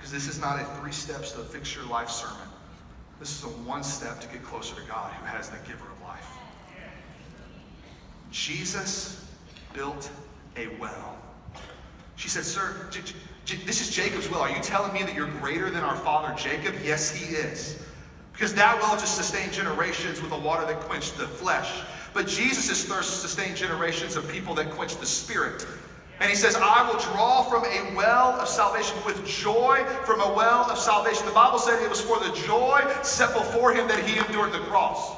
Because this is not a 3 steps to fix your life sermon. This is a 1 step to get closer to God, who has the giver of life. Jesus built a well. She said, sir, this is Jacob's well. Are you telling me that you're greater than our father Jacob? Yes, he is. Because that well just sustained generations with a water that quenched the flesh. But Jesus' thirst sustained generations of people that quenched the spirit. And he says, I will draw from a well of salvation with joy from a well of salvation. The Bible said it was for the joy set before him that he endured the cross.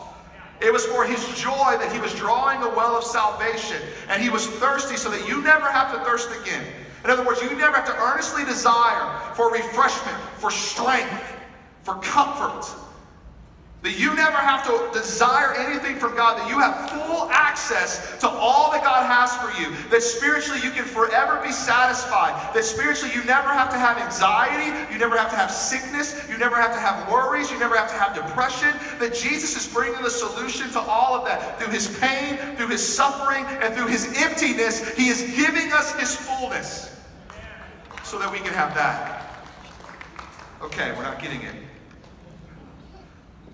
It was for his joy that he was drawing a well of salvation. And he was thirsty so that you never have to thirst again. In other words, you never have to earnestly desire for refreshment, for strength, for comfort. That you never have to desire anything from God, that you have full access to all that God has for you, that spiritually you can forever be satisfied, that spiritually you never have to have anxiety, you never have to have sickness, you never have to have worries, you never have to have depression, that Jesus is bringing the solution to all of that. Through his pain, through his suffering, and through his emptiness, he is giving us his fullness so that we can have that. Okay, we're not getting it.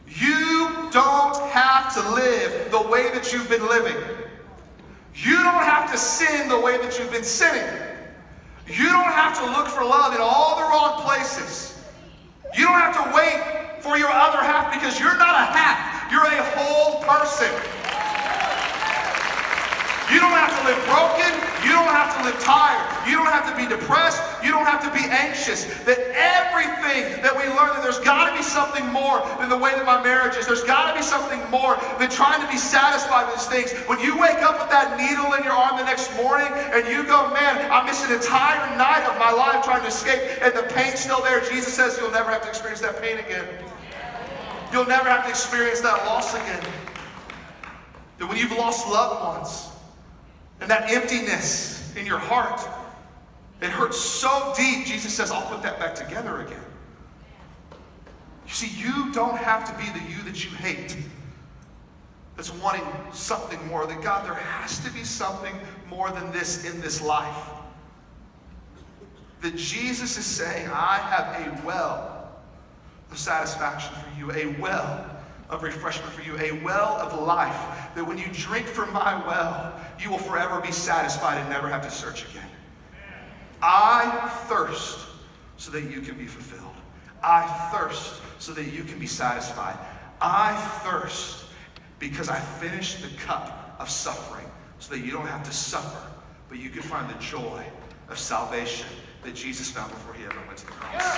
You don't have to live the way that you've been living. You don't have to sin the way that you've been sinning. You don't have to look for love in all the wrong places. You don't have to wait for your other half, because you're not a half. You're a whole person. You don't have to live broken. You don't have to live tired. You don't have to be depressed. You don't have to be anxious. That everything that we learn, that there's got to be something more than the way that my marriage is. There's got to be something more than trying to be satisfied with these things. When you wake up with that needle in your arm the next morning and you go, man, I missed an entire night of my life trying to escape, and the pain's still there, Jesus says you'll never have to experience that pain again. You'll never have to experience that loss again. That when you've lost loved ones, and that emptiness in your heart, it hurts so deep, Jesus says, I'll put that back together again. You see, you don't have to be the you that you hate, that's wanting something more. That God, there has to be something more than this in this life. That Jesus is saying, I have a well of satisfaction for you, a well of refreshment for you, a well of life, that when you drink from my well, you will forever be satisfied and never have to search again. I thirst so that you can be fulfilled. I thirst so that you can be satisfied. I thirst because I finished the cup of suffering so that you don't have to suffer, but you can find the joy of salvation that Jesus found before he ever went to the cross.